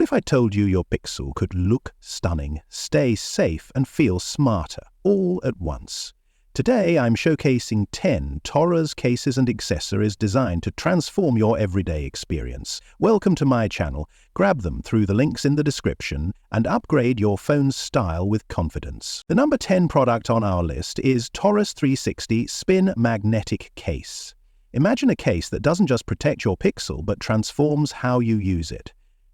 if I told you your Pixel could look stunning, stay safe, and feel smarter, all at once? Today, I'm showcasing 10 Torras cases and accessories designed to transform your everyday experience. Welcome to my channel. Grab them through the links in the description and upgrade your phone's style with confidence. The number 10 product on our list is Torras 360 Spin Magnetic Case. Imagine a case that doesn't just protect your Pixel, but transforms how you use it.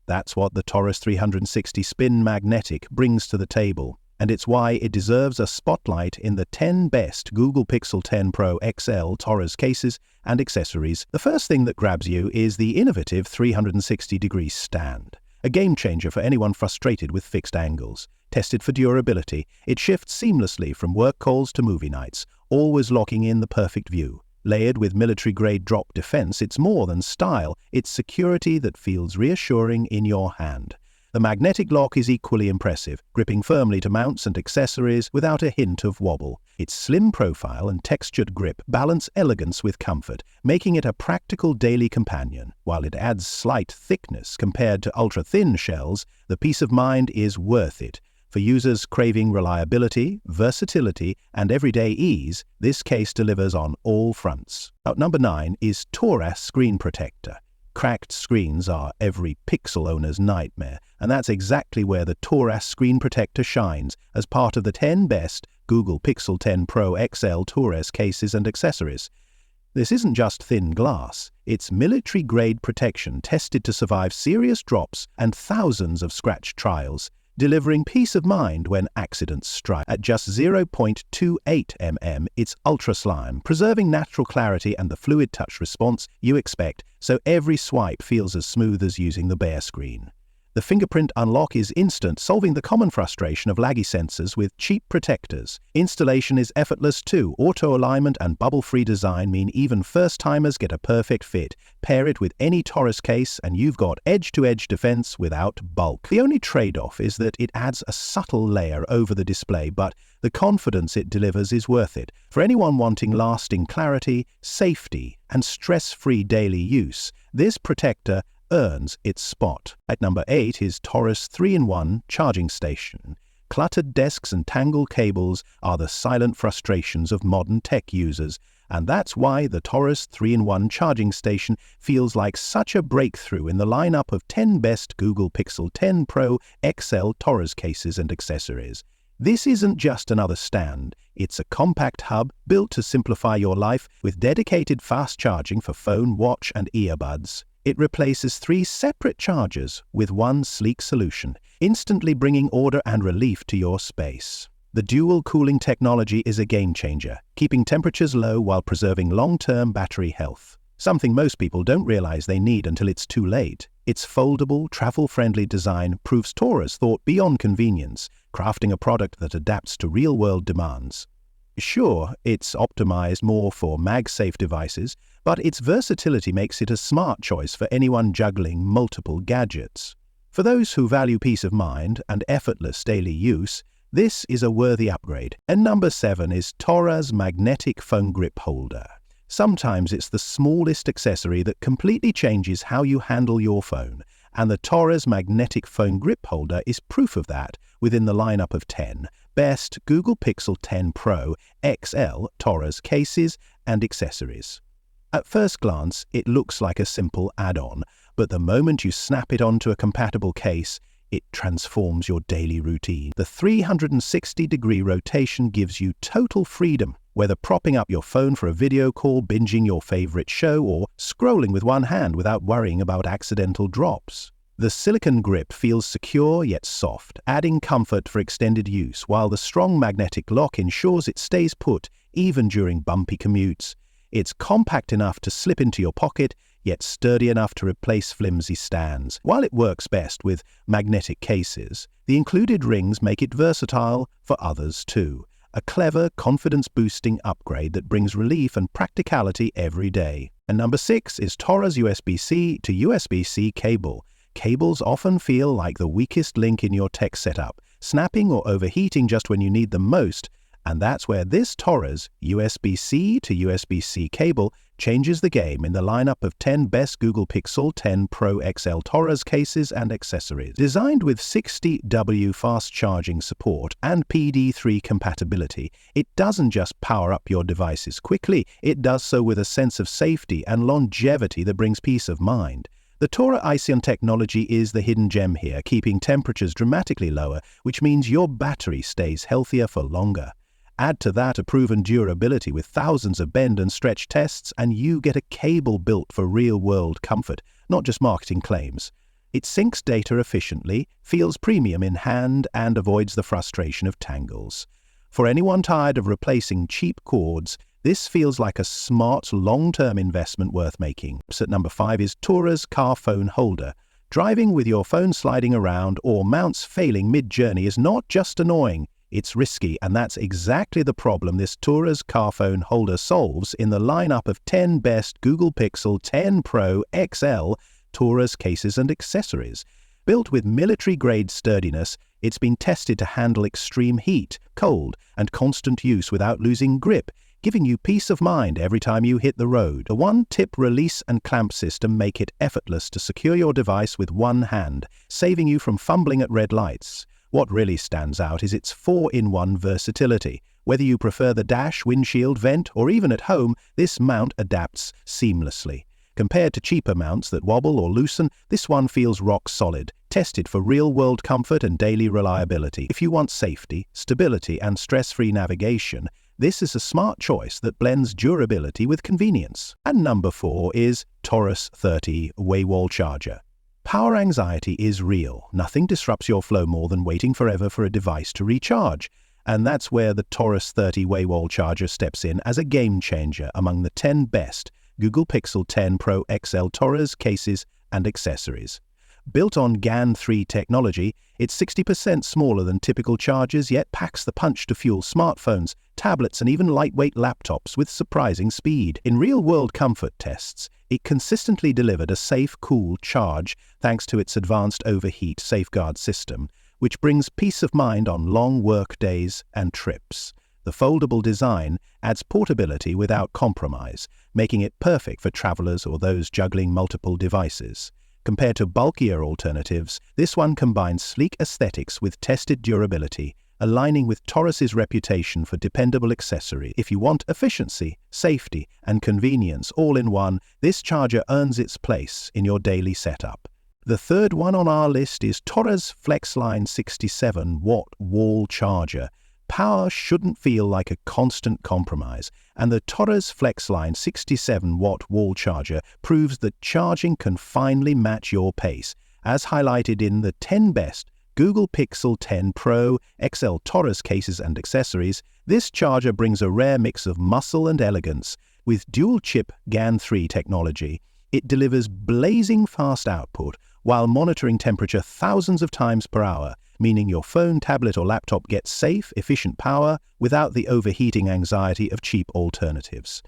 That's what the Torras 360 Spin Magnetic brings to the table, and it's why it deserves a spotlight in the 10 best Google Pixel 10 Pro XL Torras cases and accessories. The first thing that grabs you is the innovative 360-degree stand, a game-changer for anyone frustrated with fixed angles. Tested for durability, it shifts seamlessly from work calls to movie nights, always locking in the perfect view. Layered with military-grade drop defense, it's more than style, it's security that feels reassuring in your hand. The magnetic lock is equally impressive, gripping firmly to mounts and accessories without a hint of wobble. Its slim profile and textured grip balance elegance with comfort, making it a practical daily companion. While it adds slight thickness compared to ultra-thin shells, the peace of mind is worth it. For users craving reliability, versatility, and everyday ease, this case delivers on all fronts. At number 9 is Torras Screen Protector. Cracked screens are every Pixel owner's nightmare, and that's exactly where the Torras Screen Protector shines as part of the 10 best Google Pixel 10 Pro XL Torras cases and accessories. This isn't just thin glass, it's military-grade protection tested to survive serious drops and thousands of scratch trials, delivering peace of mind when accidents strike. At just 0.28 mm, it's ultra-slim, preserving natural clarity and the fluid touch response you expect, so every swipe feels as smooth as using the bare screen. The fingerprint unlock is instant, solving the common frustration of laggy sensors with cheap protectors. Installation is effortless too. Auto-alignment and bubble-free design mean even first-timers get a perfect fit. Pair it with any Torras case and you've got edge-to-edge defense without bulk. The only trade-off is that it adds a subtle layer over the display, but the confidence it delivers is worth it. For anyone wanting lasting clarity, safety, and stress-free daily use, this protector earns its spot. At number 8 is Torras 3-in-1 Charging Station. Cluttered desks and tangled cables are the silent frustrations of modern tech users, and that's why the Torras 3-in-1 Charging Station feels like such a breakthrough in the lineup of 10 best Google Pixel 10 Pro XL Torras cases and accessories. This isn't just another stand, it's a compact hub built to simplify your life with dedicated fast charging for phone, watch, and earbuds. It replaces 3 separate chargers with one sleek solution, instantly bringing order and relief to your space. The dual cooling technology is a game-changer, keeping temperatures low while preserving long-term battery health, something most people don't realize they need until it's too late. Its foldable, travel-friendly design proves Torras thought beyond convenience, crafting a product that adapts to real-world demands. Sure, it's optimized more for MagSafe devices, but its versatility makes it a smart choice for anyone juggling multiple gadgets. For those who value peace of mind and effortless daily use, this is a worthy upgrade. And number 7 is Torras Magnetic Phone Grip Holder. Sometimes it's the smallest accessory that completely changes how you handle your phone, and the Torras Magnetic Phone Grip Holder is proof of that within the lineup of 10 best Google Pixel 10 Pro XL Torras cases and accessories. At first glance, it looks like a simple add-on, but the moment you snap it onto a compatible case, it transforms your daily routine. The 360-degree rotation gives you total freedom, whether propping up your phone for a video call, binging your favorite show, or scrolling with one hand without worrying about accidental drops. The silicone grip feels secure yet soft, adding comfort for extended use, while the strong magnetic lock ensures it stays put even during bumpy commutes. It's compact enough to slip into your pocket, yet sturdy enough to replace flimsy stands. While it works best with magnetic cases, the included rings make it versatile for others too. A clever, confidence-boosting upgrade that brings relief and practicality every day. And number 6 is Torras USB-C to USB-C cable. Cables often feel like the weakest link in your tech setup, snapping or overheating just when you need them most. And that's where this Torras USB-C to USB-C cable changes the game in the lineup of 10 best Google Pixel 10 Pro XL Torras cases and accessories. Designed with 60W fast charging support and PD3 compatibility, it doesn't just power up your devices quickly, it does so with a sense of safety and longevity that brings peace of mind. The Torras Icon technology is the hidden gem here, keeping temperatures dramatically lower, which means your battery stays healthier for longer. Add to that a proven durability with thousands of bend and stretch tests, and you get a cable built for real-world comfort, not just marketing claims. It syncs data efficiently, feels premium in hand, and avoids the frustration of tangles. For anyone tired of replacing cheap cords, this feels like a smart, long-term investment worth making. At number 5 is Torras Car Phone Holder. Driving with your phone sliding around or mounts failing mid-journey is not just annoying, it's risky, and that's exactly the problem this Torras Car Phone Holder solves in the lineup of 10 best Google Pixel 10 Pro XL Torras cases and accessories. Built with military-grade sturdiness, it's been tested to handle extreme heat, cold, and constant use without losing grip, giving you peace of mind every time you hit the road. The one-tip release and clamp system make it effortless to secure your device with one hand, saving you from fumbling at red lights. What really stands out is its 4-in-1 versatility. Whether you prefer the dash, windshield, vent, or even at home, this mount adapts seamlessly. Compared to cheaper mounts that wobble or loosen, this one feels rock solid, tested for real-world comfort and daily reliability. If you want safety, stability, and stress-free navigation, this is a smart choice that blends durability with convenience. And number 4 is Torras 30 Wall Charger. Power anxiety is real. Nothing disrupts your flow more than waiting forever for a device to recharge. And that's where the Torras 30 Wall Charger steps in as a game changer among the 10 best Google Pixel 10 Pro XL Torras cases and accessories. Built on GaN 3 technology, it's 60% smaller than typical chargers, yet packs the punch to fuel smartphones, tablets, and even lightweight laptops with surprising speed. In real-world comfort tests, it consistently delivered a safe, cool charge thanks to its advanced overheat safeguard system, which brings peace of mind on long work days and trips. The foldable design adds portability without compromise, making it perfect for travelers or those juggling multiple devices. Compared to bulkier alternatives, this one combines sleek aesthetics with tested durability, aligning with Torras's reputation for dependable accessory. If you want efficiency, safety, and convenience all in one, this charger earns its place in your daily setup. The third one on our list is Torras FlexLine 67-watt wall charger. Power shouldn't feel like a constant compromise, and the Torras FlexLine 67-watt wall charger proves that charging can finally match your pace, as highlighted in the 10 best Google Pixel 10 Pro XL Torras cases and accessories. This charger brings a rare mix of muscle and elegance. With dual-chip GaN 3 technology, it delivers blazing fast output while monitoring temperature thousands of times per hour, meaning your phone, tablet, or laptop gets safe, efficient power without the overheating anxiety of cheap alternatives.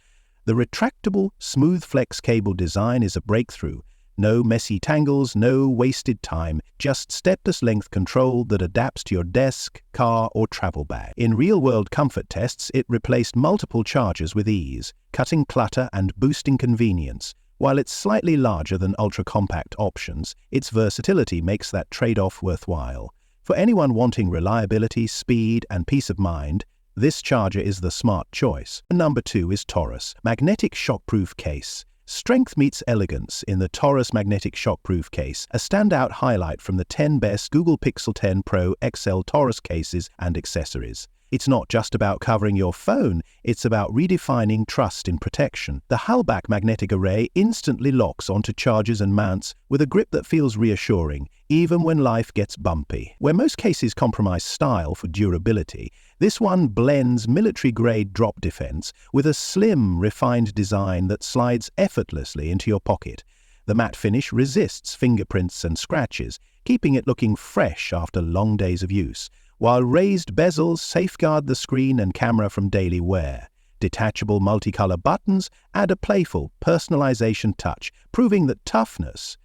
The retractable, smooth flex cable design is a breakthrough. No messy tangles, no wasted time, just stepless length control that adapts to your desk, car, or travel bag. In real-world comfort tests, it replaced multiple chargers with ease, cutting clutter and boosting convenience. While it's slightly larger than ultra-compact options, its versatility makes that trade-off worthwhile. For anyone wanting reliability, speed, and peace of mind, this charger is the smart choice. Number 2 is Torras Magnetic Shockproof Case. Strength meets elegance in the Torras Magnetic Shockproof Case, a standout highlight from the 10 best Google Pixel 10 Pro XL Torras cases and accessories. It's not just about covering your phone, it's about redefining trust in protection. The Hullback magnetic array instantly locks onto chargers and mounts with a grip that feels reassuring, even when life gets bumpy. Where most cases compromise style for durability, this one blends military-grade drop defense with a slim, refined design that slides effortlessly into your pocket. The matte finish resists fingerprints and scratches, keeping it looking fresh after long days of use, while raised bezels safeguard the screen and camera from daily wear. Detachable multicolor buttons add a playful personalization touch, proving that toughness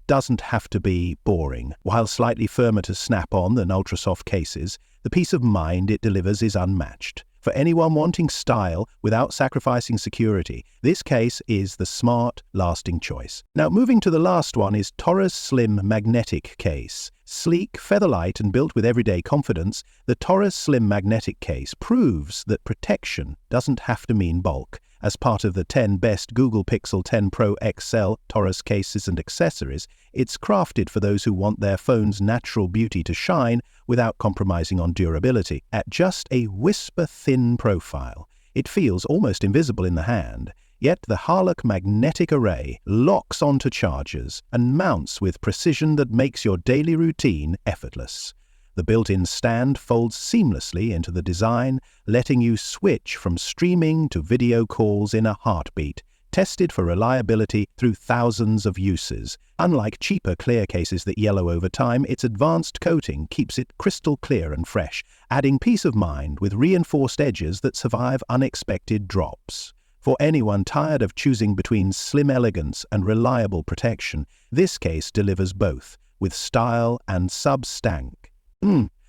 doesn't have to be boring. While slightly firmer to snap on than ultra-soft cases, the peace of mind it delivers is unmatched. For anyone wanting style without sacrificing security, this case is the smart, lasting choice. Now, moving to the last one is Torras Slim Magnetic Case. Sleek, featherlight, and built with everyday confidence, the Torras Slim Magnetic Case proves that protection doesn't have to mean bulk. As part of the 10 best Google Pixel 10 Pro XL Torras Cases and Accessories, it's crafted for those who want their phone's natural beauty to shine without compromising on durability. At just a whisper-thin profile, it feels almost invisible in the hand, yet the Harlock magnetic array locks onto chargers and mounts with precision that makes your daily routine effortless. The built-in stand folds seamlessly into the design, letting you switch from streaming to video calls in a heartbeat, tested for reliability through thousands of uses. Unlike cheaper clear cases that yellow over time, its advanced coating keeps it crystal clear and fresh, adding peace of mind with reinforced edges that survive unexpected drops. For anyone tired of choosing between slim elegance and reliable protection, this case delivers both, with style and sub-stank.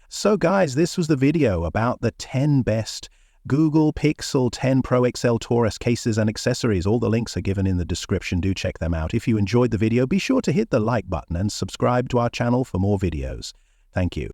So guys, this was the video about the 10 best Google Pixel 10 Pro XL Torras cases and accessories. All the links are given in the description. Do check them out. If you enjoyed the video, be sure to hit the like button and subscribe to our channel for more videos. Thank you.